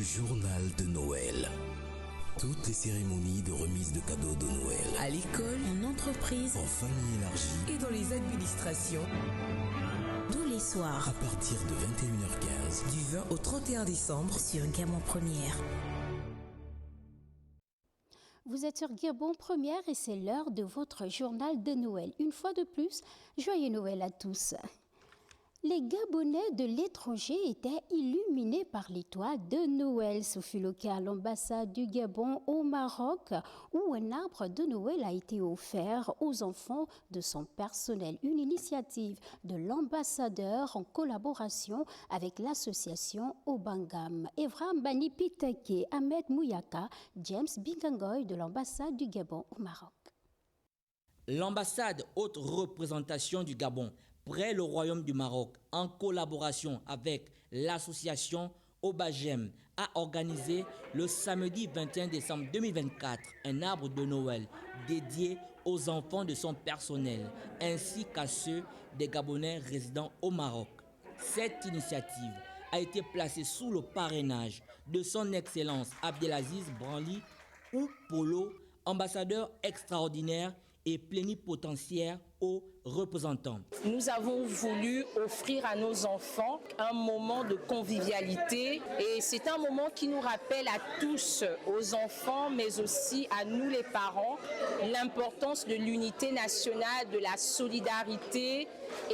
journal de Noël. Toutes les cérémonies de remise de cadeaux de Noël. À l'école, en entreprise, en famille élargie et dans les administrations. Tous les soirs, à partir de 21h15. Du 20 au 31 décembre, sur Gabon Première. Vous êtes sur Gabon Première et c'est l'heure de votre journal de Noël. Une fois de plus, joyeux Noël à tous. Les Gabonais de l'étranger étaient illuminés par l'étoile de Noël. Ce fut le cas à l'ambassade du Gabon au Maroc, où un arbre de Noël a été offert aux enfants de son personnel. Une initiative de l'ambassadeur en collaboration avec l'association Obangam. Evra Banipiteke, Ahmed Mouyaka, James Bingangoy de l'ambassade du Gabon au Maroc. L'ambassade haute représentation du Gabon près le Royaume du Maroc, en collaboration avec l'association Obagem, a organisé le samedi 21 décembre 2024 un arbre de Noël dédié aux enfants de son personnel, ainsi qu'à ceux des Gabonais résidant au Maroc. Cette initiative a été placée sous le parrainage de son Excellence Abdelaziz Branly ou Polo, ambassadeur extraordinaire et plénipotentiaire aux représentants. Nous avons voulu offrir à nos enfants un moment de convivialité et c'est un moment qui nous rappelle à tous, aux enfants mais aussi à nous les parents, l'importance de l'unité nationale, de la solidarité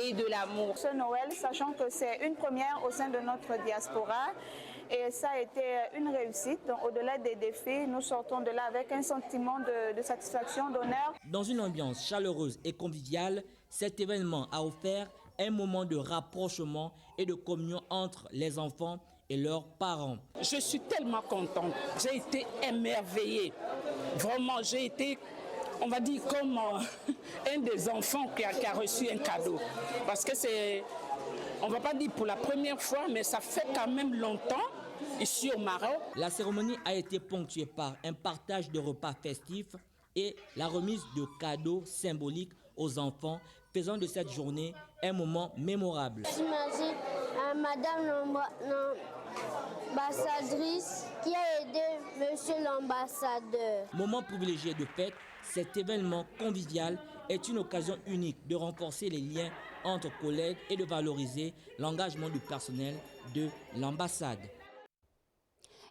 et de l'amour. Ce Noël, sachant que c'est une première au sein de notre diaspora, et ça a été une réussite. Donc, au-delà des défis, nous sortons de là avec un sentiment de satisfaction, d'honneur. Dans une ambiance chaleureuse et conviviale, cet événement a offert un moment de rapprochement et de communion entre les enfants et leurs parents. Je suis tellement contente. J'ai été émerveillée. Vraiment, j'ai été, on va dire, comme un des enfants qui a reçu un cadeau. Parce que c'est, on ne va pas dire pour la première fois, mais ça fait quand même longtemps. Ici au Maroc. La cérémonie a été ponctuée par un partage de repas festifs et la remise de cadeaux symboliques aux enfants, faisant de cette journée un moment mémorable. J'imagine Madame l'ambassadrice qui a aidé Monsieur l'ambassadeur. Moment privilégié de fête, cet événement convivial est une occasion unique de renforcer les liens entre collègues et de valoriser l'engagement du personnel de l'ambassade.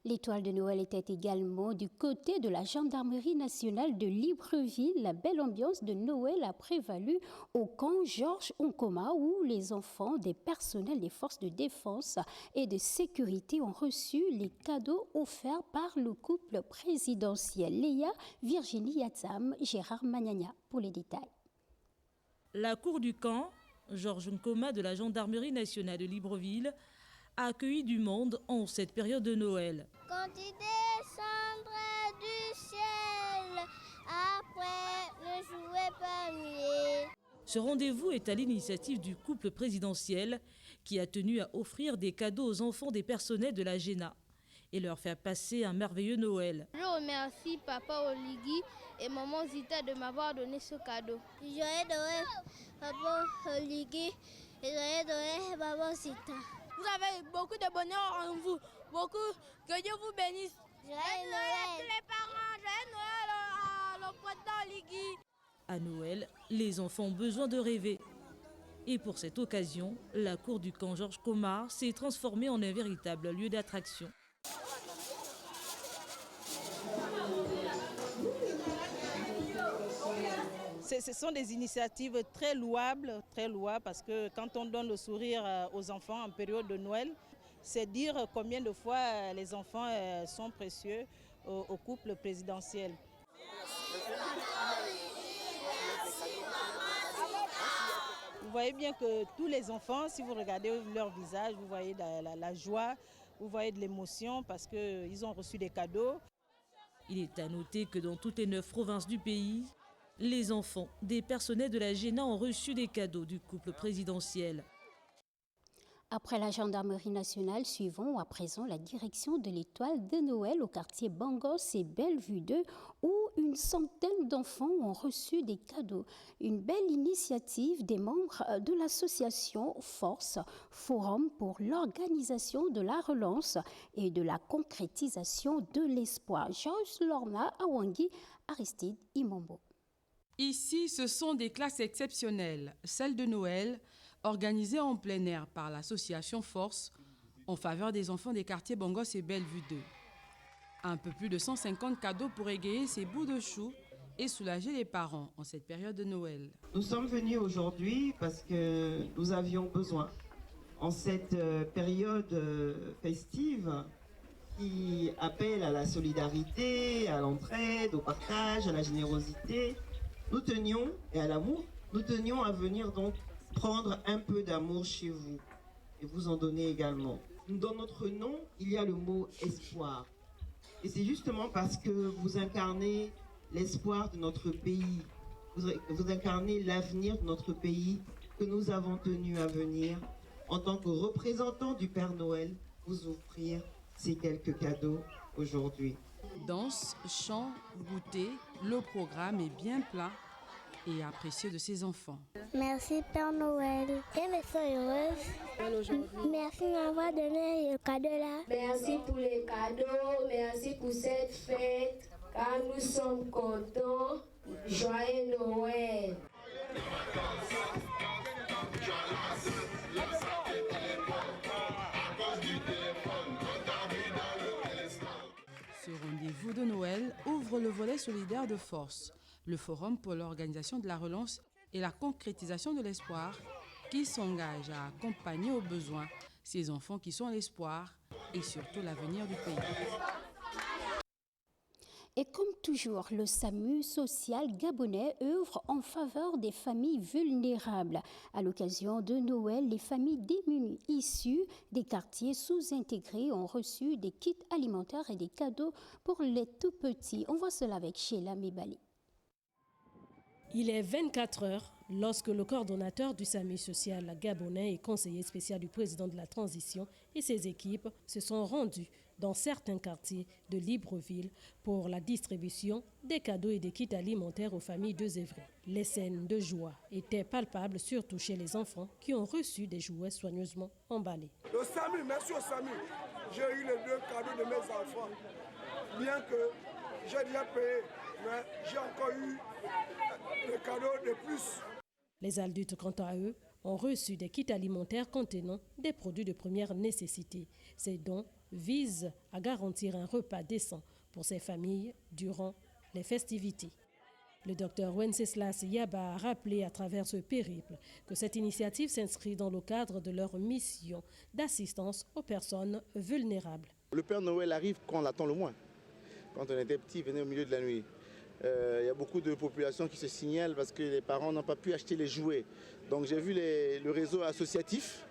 L'étoile de Noël était également du côté de la gendarmerie nationale de Libreville. La belle ambiance de Noël a prévalu au camp Georges Onkoma où les enfants des personnels des forces de défense et de sécurité ont reçu les cadeaux offerts par le couple présidentiel. Léa Virginie Yatsam, Gérard Magnagna pour les détails. La cour du camp Georges Onkoma de la gendarmerie nationale de Libreville a accueilli du monde en cette période de Noël. Quand il descendra du ciel, après le jouet palmier. Ce rendez-vous est à l'initiative du couple présidentiel qui a tenu à offrir des cadeaux aux enfants des personnels de la GENA et leur faire passer un merveilleux Noël. Je remercie Papa Oligui et Maman Zita de m'avoir donné ce cadeau. Joyeux Noël, Papa Oligui et joyeux Noël, Maman Zita. Vous avez beaucoup de bonheur en vous, beaucoup, que Dieu vous bénisse. Joyeux Noël tous les parents, joyeux Noël au président Ligui. À Noël, les enfants ont besoin de rêver. Et pour cette occasion, la cour du camp Georges Onkoma s'est transformée en un véritable lieu d'attraction. Ce sont des initiatives très louables parce que quand on donne le sourire aux enfants en période de Noël, c'est dire combien de fois les enfants sont précieux au couple présidentiel. Vous voyez bien que tous les enfants, si vous regardez leur visage, vous voyez la joie, vous voyez de l'émotion parce qu'ils ont reçu des cadeaux. Il est à noter que dans toutes les 9 provinces du pays, les enfants des personnels de la GENA ont reçu des cadeaux du couple présidentiel. Après la gendarmerie nationale, suivons à présent la direction de l'Étoile de Noël au quartier Bangos et Bellevue 2 où une centaine d'enfants ont reçu des cadeaux. Une belle initiative des membres de l'association Force, Forum pour l'organisation de la relance et de la concrétisation de l'espoir. Georges Lorna Awangi, Aristide Imombo. Ici, ce sont des classes exceptionnelles, celles de Noël, organisée en plein air par l'association Force en faveur des enfants des quartiers Bangos et Bellevue 2. Un peu plus de 150 cadeaux pour égayer ces bouts de chou et soulager les parents en cette période de Noël. Nous sommes venus aujourd'hui parce que nous avions besoin, en cette période festive qui appelle à la solidarité, à l'entraide, au partage, à la générosité, nous tenions, et à l'amour, nous tenions à venir donc prendre un peu d'amour chez vous et vous en donner également. Dans notre nom, il y a le mot espoir. Et c'est justement parce que vous incarnez l'espoir de notre pays, vous incarnez l'avenir de notre pays que nous avons tenu à venir en tant que représentants du Père Noël vous offrir ces quelques cadeaux aujourd'hui. Danse, chant, goûter, le programme est bien plein et apprécié de ses enfants. Merci Père Noël. Je me sens heureuse. Merci de m'avoir donné le cadeau là. Merci pour les cadeaux, merci pour cette fête, car nous sommes contents. Joyeux Noël. Ce rendez-vous de Noël ouvre le volet solidaire de Force, le Forum pour l'organisation de la relance et la concrétisation de l'espoir, qui s'engage à accompagner aux besoins ces enfants qui sont l'espoir et surtout l'avenir du pays. Et comme toujours, le SAMU social gabonais œuvre en faveur des familles vulnérables. À l'occasion de Noël, les familles démunies issues des quartiers sous-intégrés ont reçu des kits alimentaires et des cadeaux pour les tout-petits. On voit cela avec Sheila Mibali. Il est 24 heures lorsque le coordonnateur du SAMU social gabonais et conseiller spécial du président de la transition et ses équipes se sont rendus dans certains quartiers de Libreville pour la distribution des cadeaux et des kits alimentaires aux familles de Zévré. Les scènes de joie étaient palpables, surtout chez les enfants qui ont reçu des jouets soigneusement emballés. Le SAMU, merci au SAMU. J'ai eu les 2 cadeaux de mes enfants. Bien que j'ai déjà payé, mais j'ai encore eu des cadeaux de plus. Les adultes, quant à eux, ont reçu des kits alimentaires contenant des produits de première nécessité. Ces dons visent à garantir un repas décent pour ces familles durant les festivités. Le docteur Wenceslas Yaba a rappelé à travers ce périple que cette initiative s'inscrit dans le cadre de leur mission d'assistance aux personnes vulnérables. Le Père Noël arrive quand on l'attend le moins. Quand on était petit, il venait au milieu de la nuit. Il y a beaucoup de populations qui se signalent parce que les parents n'ont pas pu acheter les jouets. Donc j'ai vu le réseau associatif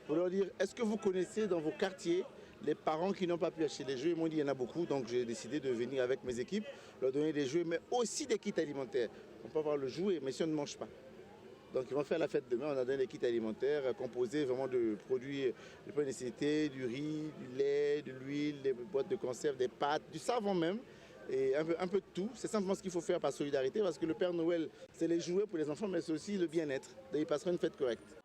pour leur dire, est-ce que vous connaissez dans vos quartiers les parents qui n'ont pas pu acheter les jouets? Ils m'ont dit, il y en a beaucoup, donc j'ai décidé de venir avec mes équipes, leur donner des jouets, mais aussi des kits alimentaires. On peut avoir le jouet, mais si on ne mange pas. Donc ils vont faire la fête demain, on a donné des kits alimentaires composés vraiment de produits de première nécessité, du riz, du lait, de l'huile, des boîtes de conserve, des pâtes, du savon même. Et un peu de tout. C'est simplement ce qu'il faut faire par solidarité parce que le Père Noël, c'est les jouets pour les enfants, mais c'est aussi le bien-être. Donc, ils passeront une fête correcte.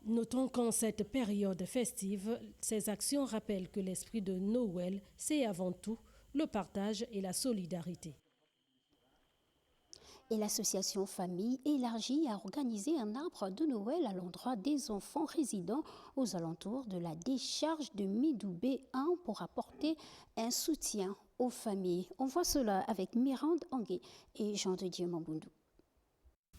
Notons qu'en cette période festive, ces actions rappellent que l'esprit de Noël, c'est avant tout le partage et la solidarité. Et l'association Famille élargie a organisé un arbre de Noël à l'endroit des enfants résidant aux alentours de la décharge de Midoubé 1 pour apporter un soutien aux familles. On voit cela avec Mirande Angué et Jean de Dieu Mamboundou.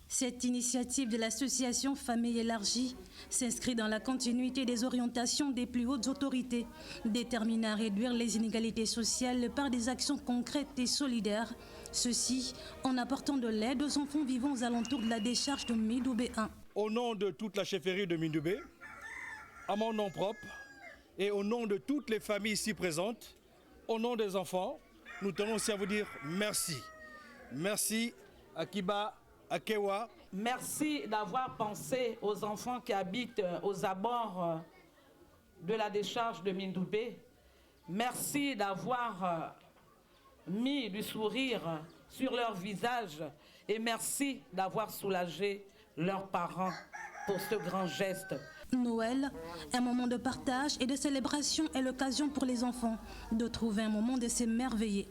Cette initiative de l'association Famille élargie s'inscrit dans la continuité des orientations des plus hautes autorités, déterminées à réduire les inégalités sociales par des actions concrètes et solidaires, ceci en apportant de l'aide aux enfants vivant aux alentours de la décharge de Midoubé 1. Au nom de toute la chefferie de Midoubé, à mon nom propre et au nom de toutes les familles ici présentes, au nom des enfants, nous tenons aussi à vous dire merci. Merci à Kiba, à Kewa, Merci d'avoir pensé aux enfants qui habitent aux abords de la décharge de Mindoubé. Merci d'avoir mis du sourire sur leur visage et merci d'avoir soulagé leurs parents pour ce grand geste. Noël, un moment de partage et de célébration est l'occasion pour les enfants de trouver un moment de s'émerveiller.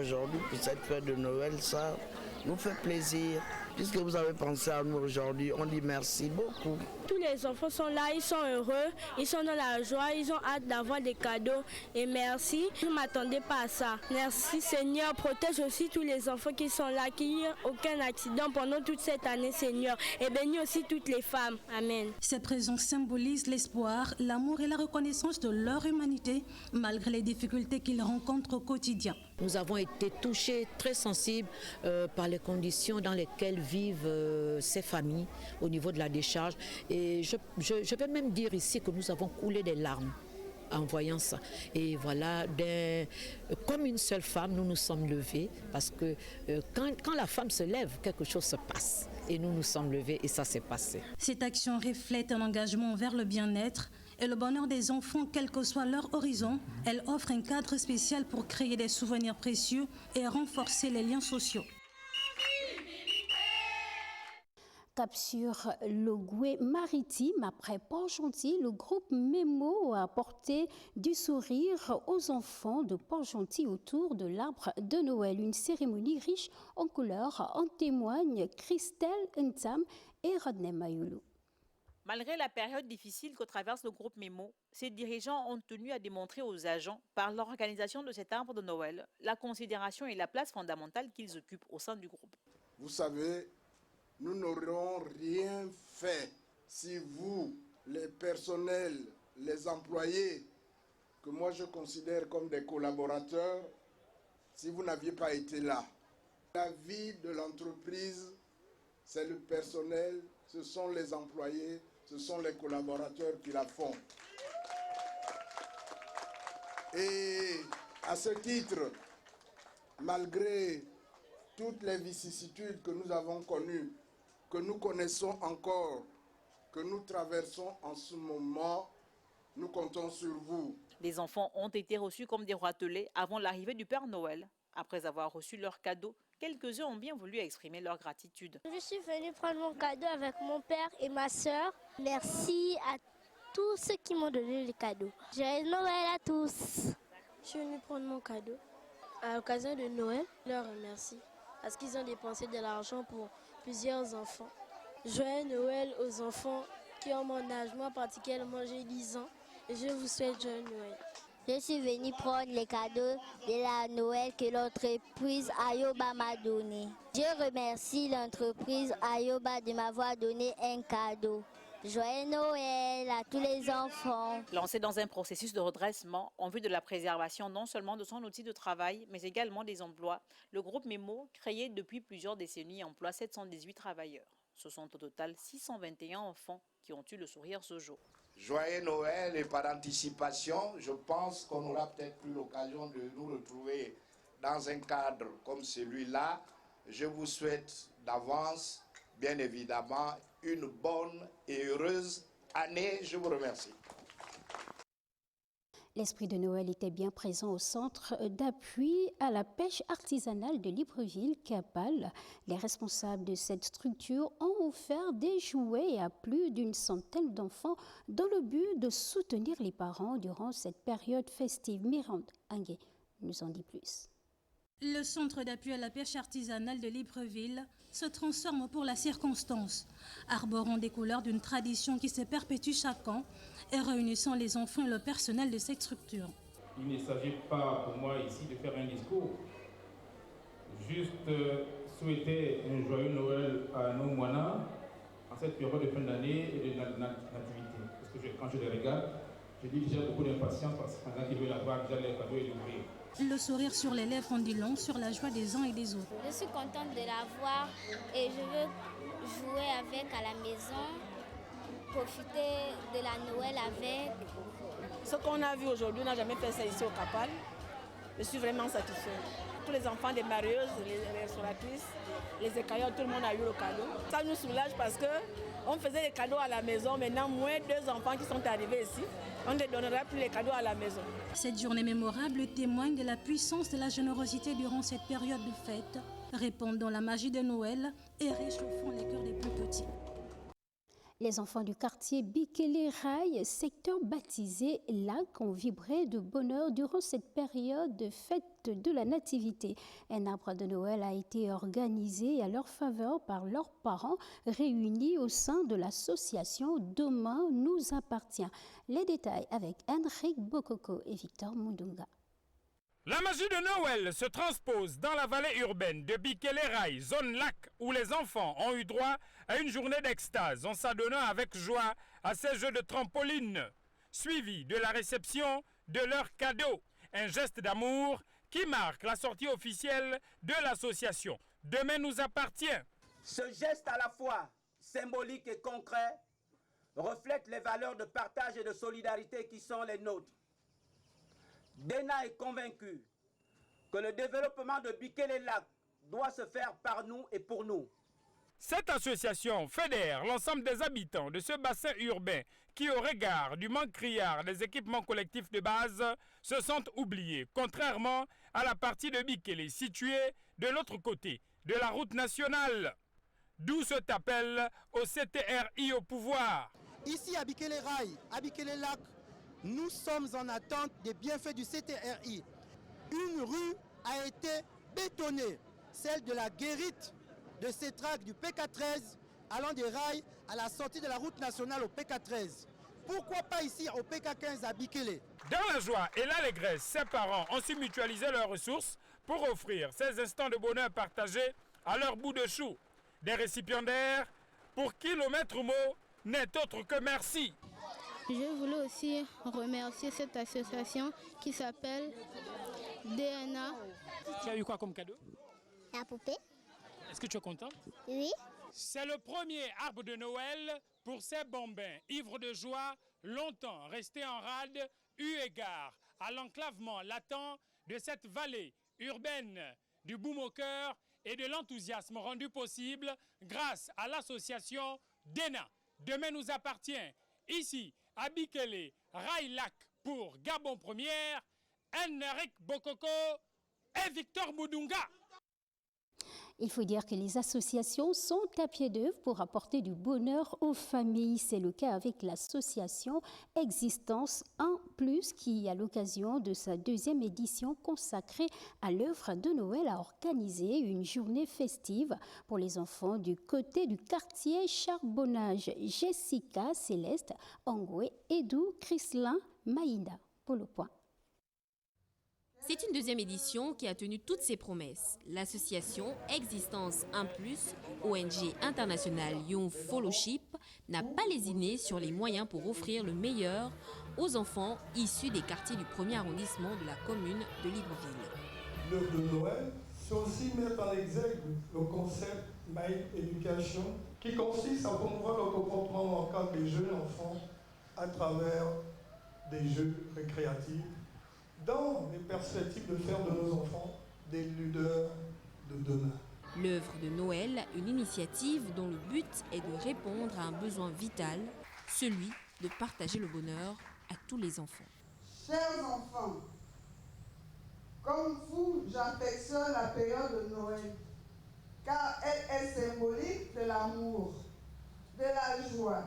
Aujourd'hui, pour cette fête de Noël, ça nous fait plaisir. Puisque vous avez pensé à nous aujourd'hui, on dit merci beaucoup. Tous les enfants sont là, ils sont heureux, ils sont dans la joie, ils ont hâte d'avoir des cadeaux. Et merci, je ne m'attendais pas à ça. Merci Seigneur, protège aussi tous les enfants qui sont là, qu'il n'y ait aucun accident pendant toute cette année Seigneur. Et bénis aussi toutes les femmes. Amen. Ces présences symbolisent l'espoir, l'amour et la reconnaissance de leur humanité, malgré les difficultés qu'ils rencontrent au quotidien. Nous avons été touchés, très sensibles par les conditions dans lesquelles vivent ces familles au niveau de la décharge. Et je vais même dire ici que nous avons coulé des larmes en voyant ça. Et voilà, comme une seule femme, nous nous sommes levés parce que quand la femme se lève, quelque chose se passe. Et nous nous sommes levés et ça s'est passé. Cette action reflète un engagement vers le bien-être et le bonheur des enfants, quel que soit leur horizon. Elle offre un cadre spécial pour créer des souvenirs précieux et renforcer les liens sociaux. Cap sur le Goué maritime, après Port-Gentil, le groupe Memo a apporté du sourire aux enfants de Port-Gentil autour de l'arbre de Noël. Une cérémonie riche en couleurs, en témoignent Christelle Ntam et Rodney Mayoulou. Malgré la période difficile que traverse le groupe Memo, ses dirigeants ont tenu à démontrer aux agents, par l'organisation de cet arbre de Noël, la considération et la place fondamentale qu'ils occupent au sein du groupe. Vous savez, nous n'aurions rien fait si vous, les personnels, les employés, que moi je considère comme des collaborateurs, si vous n'aviez pas été là. La vie de l'entreprise, c'est le personnel, ce sont les employés, ce sont les collaborateurs qui la font. Et à ce titre, malgré toutes les vicissitudes que nous avons connues, que nous connaissons encore, que nous traversons en ce moment, nous comptons sur vous. Les enfants ont été reçus comme des roitelets avant l'arrivée du Père Noël. Après avoir reçu leurs cadeaux, quelques-uns ont bien voulu exprimer leur gratitude. Je suis venue prendre mon cadeau avec mon père et ma sœur. Merci à tous ceux qui m'ont donné les cadeaux. Joyeux Noël à tous. Je suis venue prendre mon cadeau à l'occasion de Noël. Je leur remercie parce qu'ils ont dépensé de l'argent pour plusieurs enfants. Joyeux Noël aux enfants qui ont mon âge, moi particulièrement j'ai 10 ans. Et je vous souhaite joyeux Noël. Je suis venue prendre les cadeaux de la Noël que l'entreprise Ayoba m'a donné. Je remercie l'entreprise Ayoba de m'avoir donné un cadeau. Joyeux Noël à tous les enfants. Lancé dans un processus de redressement en vue de la préservation non seulement de son outil de travail, mais également des emplois, le groupe Memo, créé depuis plusieurs décennies, emploie 718 travailleurs. Ce sont au total 621 enfants qui ont eu le sourire ce jour. Joyeux Noël et par anticipation, je pense qu'on aura peut-être plus l'occasion de nous retrouver dans un cadre comme celui-là. Je vous souhaite d'avance, bien évidemment, une bonne et heureuse année. Je vous remercie. L'esprit de Noël était bien présent au centre d'appui à la pêche artisanale de Libreville, Capal. Les responsables de cette structure ont offert des jouets à plus d'une centaine d'enfants dans le but de soutenir les parents durant cette période festive. Mirande Anguet nous en dit plus. Le centre d'appui à la pêche artisanale de Libreville se transforme pour la circonstance, arborant des couleurs d'une tradition qui se perpétue chaque an et réunissant les enfants et le personnel de cette structure. Il ne s'agit pas pour moi ici de faire un discours, juste souhaiter un joyeux Noël à nos moinas en cette période de fin d'année et de nativité. Parce que quand je les regarde, je dis déjà beaucoup d'impatience parce que pendant qu'ils veulent avoir déjà les cadeaux et les ouvrir. Le sourire sur les lèvres en dit long sur la joie des uns et des autres. Je suis contente de la voir et je veux jouer avec à la maison, profiter de la Noël avec. Ce qu'on a vu aujourd'hui, on n'a jamais fait ça ici au Capal. Je suis vraiment satisfaite. Tous les enfants des marieuses, les restauratrices, les écailleurs, tout le monde a eu le cadeau. Ça nous soulage parce qu'on faisait les cadeaux à la maison. Maintenant, moins 2 enfants qui sont arrivés ici, on ne donnera plus les cadeaux à la maison. Cette journée mémorable témoigne de la puissance de la générosité durant cette période de fête, répandant la magie de Noël et réchauffant les cœurs des plus petits. Les enfants du quartier Bikele-Rai, secteur baptisé Lac, ont vibré de bonheur durant cette période de fête de la Nativité. Un arbre de Noël a été organisé à leur faveur par leurs parents réunis au sein de l'association Demain nous appartient. Les détails avec Henrik Bokoko et Victor Mundunga. La magie de Noël se transpose dans la vallée urbaine de Bikele-Rai, zone lac, où les enfants ont eu droit à une journée d'extase en s'adonnant avec joie à ces jeux de trampoline, suivi de la réception de leurs cadeaux. Un geste d'amour qui marque la sortie officielle de l'association Demain nous appartient. Ce geste à la fois symbolique et concret reflète les valeurs de partage et de solidarité qui sont les nôtres. Dena est convaincu que le développement de Bikele-Lac doit se faire par nous et pour nous. Cette association fédère l'ensemble des habitants de ce bassin urbain qui, au regard du manque criard des équipements collectifs de base, se sentent oubliés, contrairement à la partie de Bikele située de l'autre côté de la route nationale. D'où cet appel au CTRI au pouvoir. Ici à Bikele-Rai, à Bikele-Lac, nous sommes en attente des bienfaits du CTRI. Une rue a été bétonnée, celle de la guérite de Cétrac du PK13 allant des rails à la sortie de la route nationale au PK13. Pourquoi pas ici au PK15 à Bikele? Dans la joie et l'allégresse, ces parents ont su mutualiser leurs ressources pour offrir ces instants de bonheur partagés à leur bout de chou. Des récipiendaires pour qui le maître mot n'est autre que merci. Je voulais aussi remercier cette association qui s'appelle DNA. Tu as eu quoi comme cadeau? La poupée. Est-ce que tu es contente? Oui. C'est le premier arbre de Noël pour ces bambins, ivres de joie, longtemps restés en rade, eu égard à l'enclavement latent de cette vallée urbaine, du boom au cœur et de l'enthousiasme rendu possible grâce à l'association DENA. Demain nous appartient. Ici, à Bikele, Rai Lac pour Gabon Première, Henrik Bokoko et Victor Mundunga. Il faut dire que les associations sont à pied d'œuvre pour apporter du bonheur aux familles. C'est le cas avec l'association Existence en Plus qui, à l'occasion de sa 2e édition consacrée à l'œuvre de Noël, a organisé une journée festive pour les enfants du côté du quartier Charbonnage. Jessica, Céleste, Angoué, Edou, Chrislin, Maïda. Pour le point. C'est une 2e édition qui a tenu toutes ses promesses. L'association Existence en Plus, ONG internationale Young Fellowship, n'a pas lésiné sur les moyens pour offrir le meilleur aux enfants issus des quartiers du 1er arrondissement de la commune de Libreville. L'œuvre de Noël, c'est aussi mettre en exergue le concept My Education, qui consiste à promouvoir le comportement manquant des jeunes enfants à travers des jeux récréatifs, dans les perspectives de faire de nos enfants des leaders de demain. L'œuvre de Noël, une initiative dont le but est de répondre à un besoin vital, celui de partager le bonheur à tous les enfants. Chers enfants, comme vous, j'affectionne la période de Noël, car elle est symbolique de l'amour, de la joie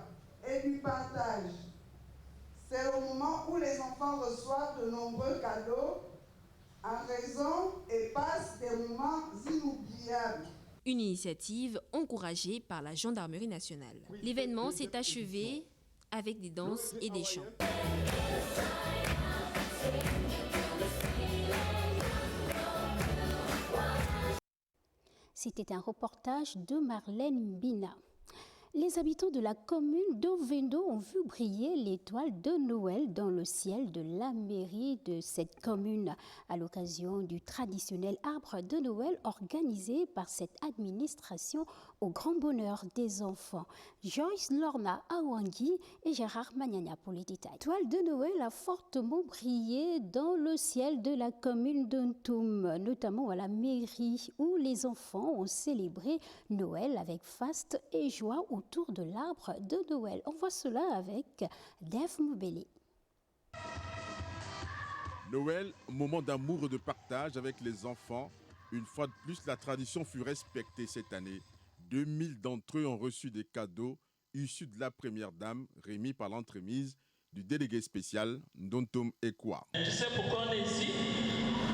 et du partage. C'est le moment où les enfants reçoivent de nombreux cadeaux en raison et passent des moments inoubliables. Une initiative encouragée par la Gendarmerie nationale. L'événement s'est achevé avec des danses et des chants. C'était un reportage de Marlène Bina. Les habitants de la commune d'Ovendo ont vu briller l'étoile de Noël dans le ciel de la mairie de cette commune à l'occasion du traditionnel arbre de Noël organisé par cette administration au grand bonheur des enfants. Joyce Lorna Awangui et Gérard Magnagna pour les détails. L'étoile de Noël a fortement brillé dans le ciel de la commune d'Ontoum, notamment à la mairie où les enfants ont célébré Noël avec faste et joie autour de l'arbre de Noël. On voit cela avec Dave Moubeli. Noël, moment d'amour et de partage avec les enfants. Une fois de plus, la tradition fut respectée cette année. 2000 d'entre eux ont reçu des cadeaux issus de la première dame, remis par l'entremise du délégué spécial Ndontom Ekwa. Tu sais pourquoi on est ici?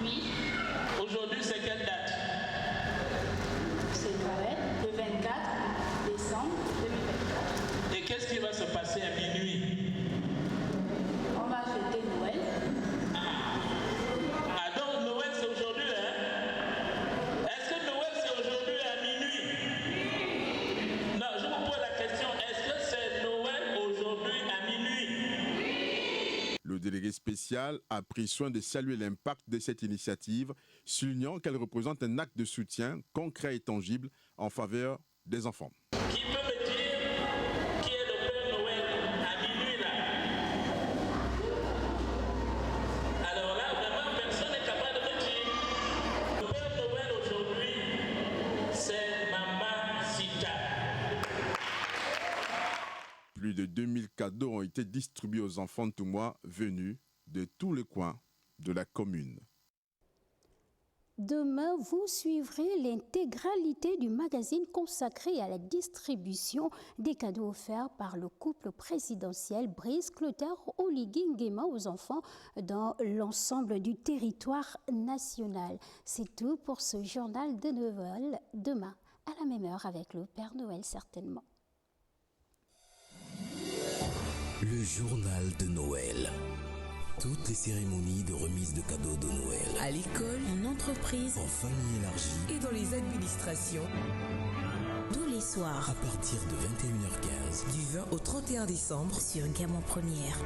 Oui. Aujourd'hui, c'est quelle date? C'est Noël, le 24 décembre 2024. Et qu'est-ce qui va se passer à minuit? On va fêter Noël. Ah donc Noël c'est aujourd'hui, hein? Est-ce que Noël c'est aujourd'hui à minuit? Non, je vous pose la question, est-ce que c'est Noël aujourd'hui à minuit? Le délégué spécial a pris soin de saluer l'impact de cette initiative, soulignant qu'elle représente un acte de soutien concret et tangible en faveur des enfants. Qui peut me dire qui est le Père Noël à minuit là? Alors là, vraiment, personne n'est capable de me dire. Le Père Noël aujourd'hui, c'est Mama Sita. Plus de 2000 cadeaux ont été distribués aux enfants toumois venus de tous les coins de la commune. Demain, vous suivrez l'intégralité du magazine consacré à la distribution des cadeaux offerts par le couple présidentiel Brice Clotaire-Oligui Nguema aux enfants dans l'ensemble du territoire national. C'est tout pour ce journal de Noël. Demain, à la même heure avec le Père Noël certainement. Le journal de Noël. Toutes les cérémonies de remise de cadeaux de Noël. À l'école, en entreprise, en famille élargie et dans les administrations. Tous les soirs. À partir de 21h15. Du 20 au 31 décembre. Sur Gaiement Première.